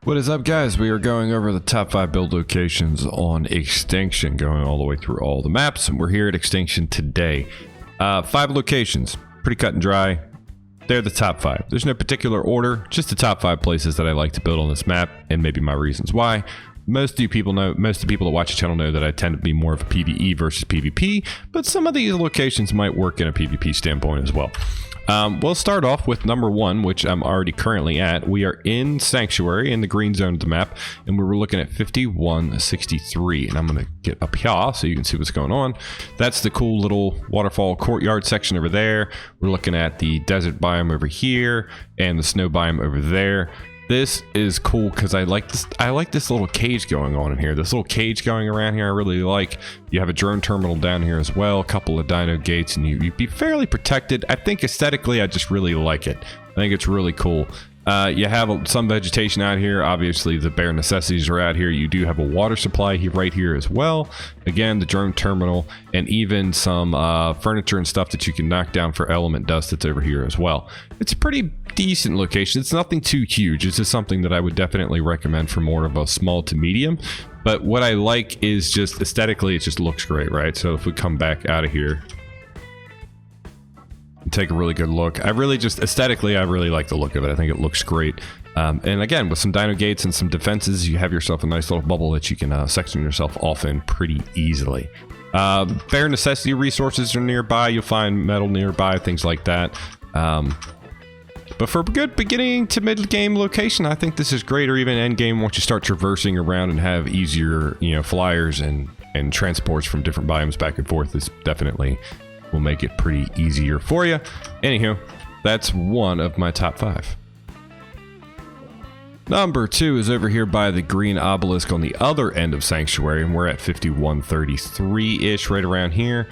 What is up, guys? We are going over the top 5 build locations on Extinction, going all the way through all the maps, and we're here at Extinction today. 5 locations, pretty cut and dry. They're the top 5. There's no particular order, just the top 5 places that I like to build on this map, and maybe my reasons why. Most of the people that watch the channel know that I tend to be more of a PvE versus PvP, but some of these locations might work in a PvP standpoint as well. We'll start off with number 1, which I'm already currently at. We are in Sanctuary, in the green zone of the map, and we were looking at 5163. And I'm going to get up here so you can see what's going on. That's the cool little waterfall courtyard section over there. We're looking at the desert biome over here and the snow biome over there. This is cool because I like this little cage going on in here. This little cage going around here I really like. You have a drone terminal down here as well, a couple of dino gates, and you'd be fairly protected. I think aesthetically I just really like it. I think it's really cool. You have some vegetation out here. Obviously the bare necessities are out here. You do have a water supply right here as well. Again, the drone terminal, and even some furniture and stuff that you can knock down for element dust that's over here as well. It's a pretty decent location. It's nothing too huge. It's just something that I would definitely recommend for more of a small to medium. But what I like is just aesthetically, it just looks great, right? So if we come back out of here, take a really good look. Aesthetically, I really like the look of it. I think it looks great. And again, with some dino gates and some defenses, you have yourself a nice little bubble that you can section yourself off in pretty easily. Bare necessity resources are nearby. You'll find metal nearby, things like that. But for a good beginning to mid-game location, I think this is great, or even end-game once you start traversing around and have easier, flyers and transports from different biomes back and forth. This definitely will make it pretty easier for you. Anywho, that's one of my top 5. Number 2 is over here by the green obelisk on the other end of Sanctuary, and we're at 5133-ish, right around here.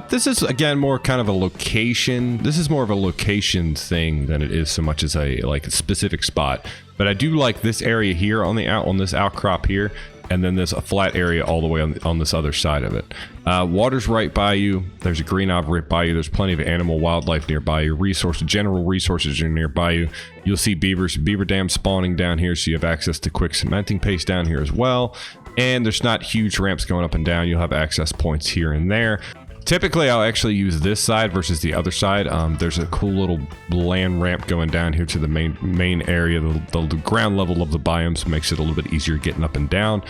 This is, again, more kind of a location. This is more of a location thing than it is so much as a specific spot. But I do like this area here on this outcrop here, and then there's a flat area all the way on this other side of it. Water's right by you. There's a green ob right by you. There's plenty of animal wildlife nearby you. General resources are nearby you. You'll see beavers, beaver dams spawning down here, so you have access to quick cementing paste down here as well. And there's not huge ramps going up and down. You'll have access points here and there. Typically, I'll actually use this side versus the other side. There's a cool little land ramp going down here to the main area. The ground level of the biomes makes it a little bit easier getting up and down.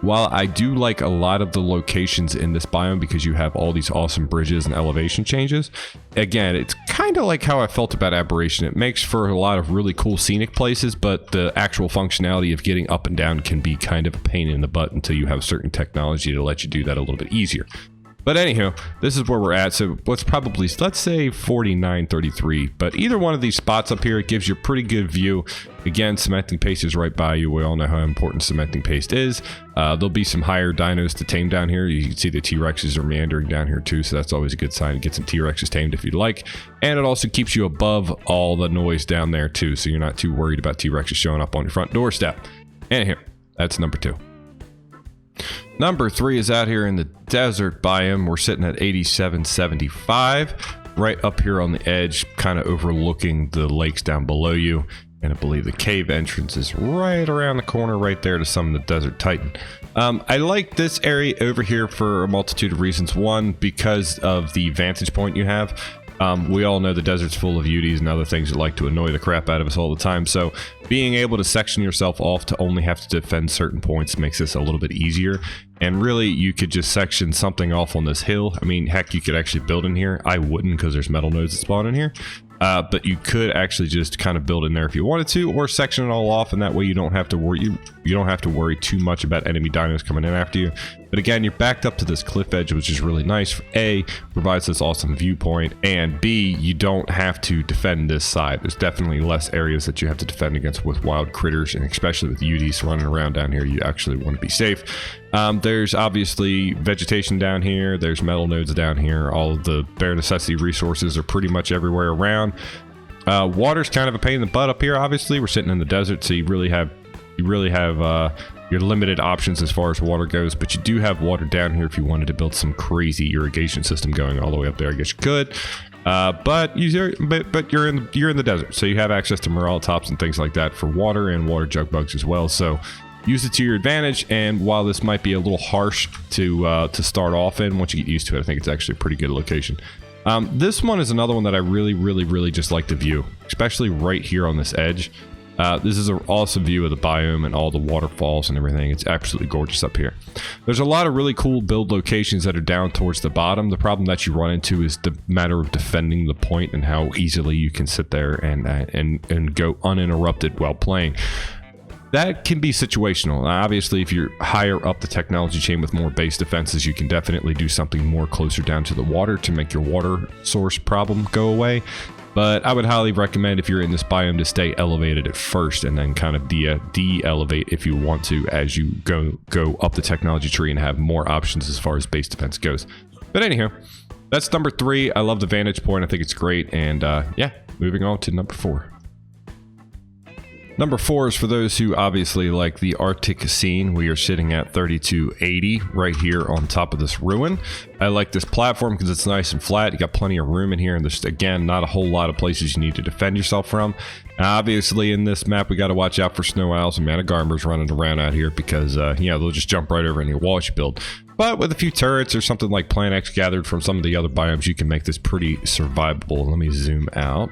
While I do like a lot of the locations in this biome because you have all these awesome bridges and elevation changes, again, it's kind of like how I felt about Aberration. It makes for a lot of really cool scenic places, but the actual functionality of getting up and down can be kind of a pain in the butt until you have certain technology to let you do that a little bit easier. But anywho, this is where we're at. So let's say 4933. But either one of these spots up here, it gives you a pretty good view. Again, cementing paste is right by you. We all know how important cementing paste is. There'll be some higher dinos to tame down here. You can see the T-Rexes are meandering down here too, so that's always a good sign to get some T-Rexes tamed if you'd like. And it also keeps you above all the noise down there too, so you're not too worried about T-Rexes showing up on your front doorstep. Anywho, that's number 2. Number 3 is out here in the desert biome. We're sitting at 8775, right up here on the edge, kind of overlooking the lakes down below you. And I believe the cave entrance is right around the corner right there to summon the Desert Titan. I like this area over here for a multitude of reasons. One, because of the vantage point you have. We all know the desert's full of UDs and other things that like to annoy the crap out of us all the time. So being able to section yourself off to only have to defend certain points makes this a little bit easier. And really, you could just section something off on this hill. I mean, heck, you could actually build in here. I wouldn't because there's metal nodes that spawn in here. But you could actually just kind of build in there if you wanted to, or section it all off, and that way you don't have to worry. You don't have to worry too much about enemy dinos coming in after you. But again, you're backed up to this cliff edge, which is really nice. A, provides this awesome viewpoint, and B, you don't have to defend this side. There's definitely less areas that you have to defend against with wild critters, and especially with UDs running around down here, you actually want to be safe. There's obviously vegetation down here. There's metal nodes down here. All of the bare necessity resources are pretty much everywhere around. Water's kind of a pain in the butt up here. Obviously, we're sitting in the desert, so you really have your limited options as far as water goes. But you do have water down here if you wanted to build some crazy irrigation system going all the way up there. I guess you could. But you're in the desert, so you have access to morale tops and things like that for water and water jug bugs as well. So use it to your advantage. And while this might be a little harsh to start off in, once you get used to it, I think it's actually a pretty good location. This one is another one that I really just like the view, especially right here on this edge. This is an awesome view of the biome and all the waterfalls and everything. It's absolutely gorgeous up here. There's a lot of really cool build locations that are down towards the bottom. The problem that you run into is the matter of defending the point and how easily you can sit there and go uninterrupted while playing. That can be situational. Obviously, if you're higher up the technology chain with more base defenses, you can definitely do something more closer down to the water to make your water source problem go away. But I would highly recommend, if you're in this biome, to stay elevated at first and then kind of de-elevate if you want to as you go up the technology tree and have more options as far as base defense goes. But anyhow, that's number 3. I love the vantage point. I think it's great. And yeah, moving on to number 4. Number 4 is for those who obviously like the Arctic scene. We are sitting at 3280 right here on top of this ruin. I like this platform because it's nice and flat. You got plenty of room in here, and there's, again, not a whole lot of places you need to defend yourself from. Now, obviously, in this map, we got to watch out for snow owls and managarmers running around out here because, yeah, they'll just jump right over any walls you build. But with a few turrets or something like Plant X gathered from some of the other biomes, you can make this pretty survivable. Let me zoom out.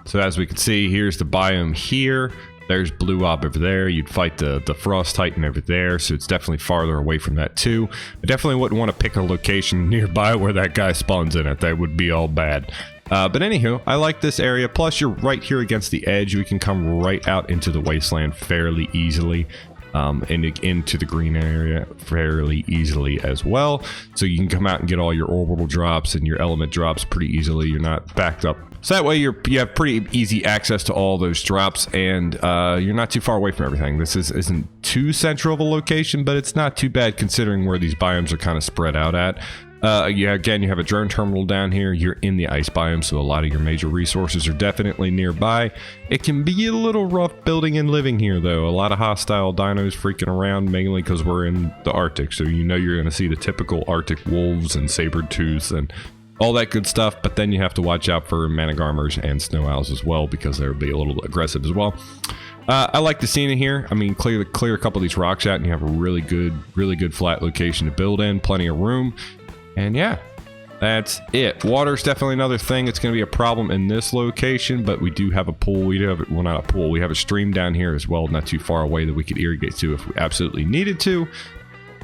So as we can see, here's the biome here. There's Blue Ob over there. You'd fight the Frost Titan over there, so it's definitely farther away from that too. I definitely wouldn't want to pick a location nearby where that guy spawns in it. That would be all bad. But anywho, I like this area. Plus, you're right here against the edge. We can come right out into the wasteland fairly easily. And into the green area fairly easily as well. So you can come out and get all your orbital drops and your element drops pretty easily. You're not backed up. So that way you have pretty easy access to all those drops, and you're not too far away from everything. This isn't too central of a location, but it's not too bad considering where these biomes are kind of spread out at. Yeah, again, you have a drone terminal down here. You're in the ice biome, so a lot of your major resources are definitely nearby. It can be a little rough building and living here, though. A lot of hostile dinos freaking around, mainly because we're in the Arctic, so you know you're going to see the typical Arctic wolves and saber-tooths and all that good stuff, but then you have to watch out for managarmers and snow owls as well, because they'll be a little aggressive as well. I like the scene in here. I mean, clear a couple of these rocks out, and you have a really good flat location to build in, plenty of room. And yeah, that's it. Water's definitely another thing. It's going to be a problem in this location, but we do have a pool. We do have, well, not a pool. We have a stream down here as well, not too far away, that we could irrigate to if we absolutely needed to.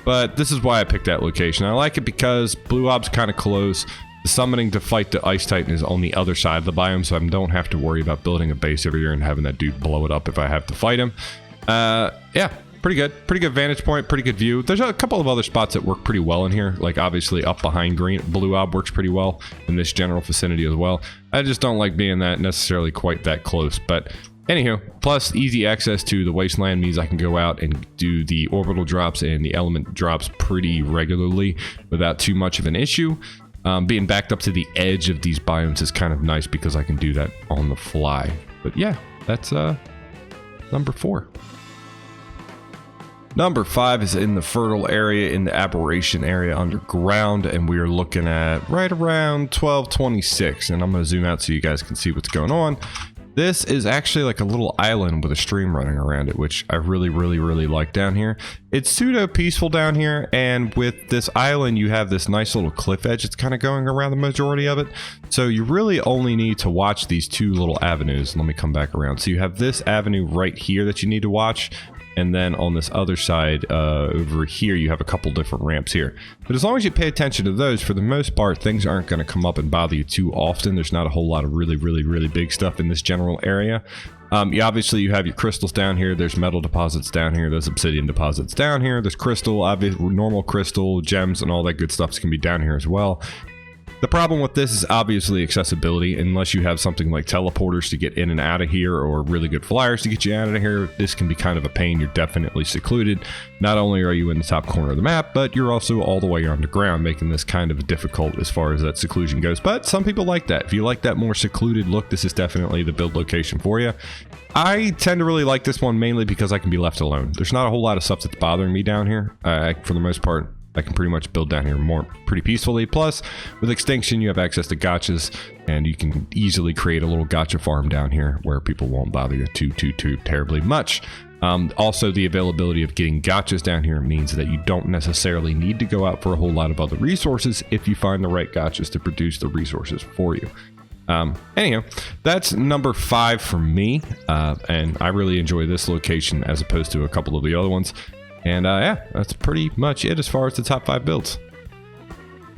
But this is why I picked that location. I like it because Blue Ob's kind of close. The summoning to fight the Ice Titan is on the other side of the biome, so I don't have to worry about building a base over here and having that dude blow it up if I have to fight him. Yeah. Pretty good vantage point, pretty good view. There's a couple of other spots that work pretty well in here, like obviously up behind Blue Ob works pretty well in this general vicinity as well. I just don't like being that necessarily quite that close, but anywho, plus easy access to the wasteland means I can go out and do the orbital drops and the element drops pretty regularly without too much of an issue. Being backed up to the edge of these biomes is kind of nice because I can do that on the fly. But yeah, that's number 4. Number 5 is in the fertile area, in the aberration area underground, and we are looking at right around 1226. And I'm going to zoom out so you guys can see what's going on. This is actually like a little island with a stream running around it, which I really like down here. It's pseudo peaceful down here, and with this island you have this nice little cliff edge that's kind of going around the majority of it. So you really only need to watch these 2 little avenues. Let me come back around. So you have this avenue right here that you need to watch. And then on this other side over here, you have a couple different ramps here. But as long as you pay attention to those, for the most part, things aren't going to come up and bother you too often. There's not a whole lot of really big stuff in this general area. Obviously, you have your crystals down here. There's metal deposits down here. There's obsidian deposits down here. There's crystal, normal crystal, gems, and all that good stuff can be down here as well. The problem with this is obviously accessibility. Unless you have something like teleporters to get in and out of here, or really good flyers to get you out of here, this can be kind of a pain. You're definitely secluded. Not only are you in the top corner of the map, but you're also all the way underground, making this kind of difficult as far as that seclusion goes. But some people like that. If you like that more secluded look, this is definitely the build location for you. I tend to really like this one mainly because I can be left alone. There's not a whole lot of stuff that's bothering me down here. For the most part, I can pretty much build down here pretty peacefully. Plus, with Extinction, you have access to gotchas, and you can easily create a little gotcha farm down here where people won't bother you too terribly much. Also, the availability of getting gotchas down here means that you don't necessarily need to go out for a whole lot of other resources if you find the right gotchas to produce the resources for you. Anyhow, that's number 5 for me, and I really enjoy this location as opposed to a couple of the other ones. And yeah, that's pretty much it as far as the top 5 builds.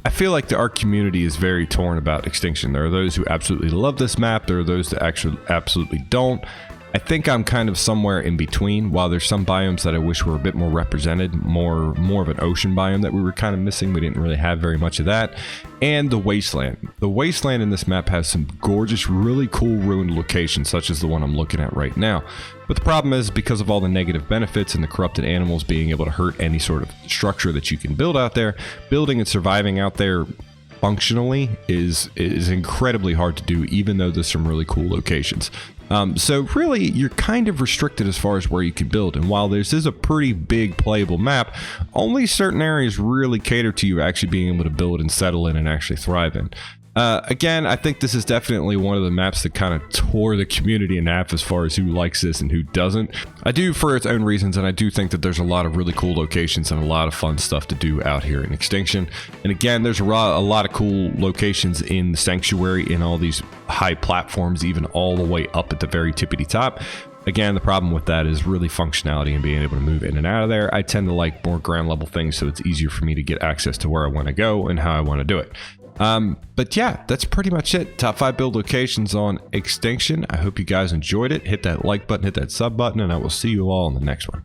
I feel like our community is very torn about Extinction. There are those who absolutely love this map. There are those that actually absolutely don't. I think I'm kind of somewhere in between. While there's some biomes that I wish were a bit more represented, more of an ocean biome that we were kind of missing. We didn't really have very much of that. And the wasteland. The wasteland in this map has some gorgeous, really cool ruined locations, such as the one I'm looking at right now. But the problem is, because of all the negative benefits and the corrupted animals being able to hurt any sort of structure that you can build out there, building and surviving out there functionally is incredibly hard to do, even though there's some really cool locations. So really, you're kind of restricted as far as where you can build. And while this is a pretty big playable map, only certain areas really cater to you actually being able to build and settle in and actually thrive in. Again, I think this is definitely one of the maps that kind of tore the community in half as far as who likes this and who doesn't. I do for its own reasons, and I do think that there's a lot of really cool locations and a lot of fun stuff to do out here in Extinction. And again, there's a lot of cool locations in the Sanctuary, in all these high platforms, even all the way up at the very tippity top. Again, the problem with that is really functionality and being able to move in and out of there. I tend to like more ground level things, so it's easier for me to get access to where I want to go and how I want to do it. But yeah, that's pretty much it. Top 5 build locations on Extinction. I hope you guys enjoyed it. Hit that like button, hit that sub button, and I will see you all in the next one.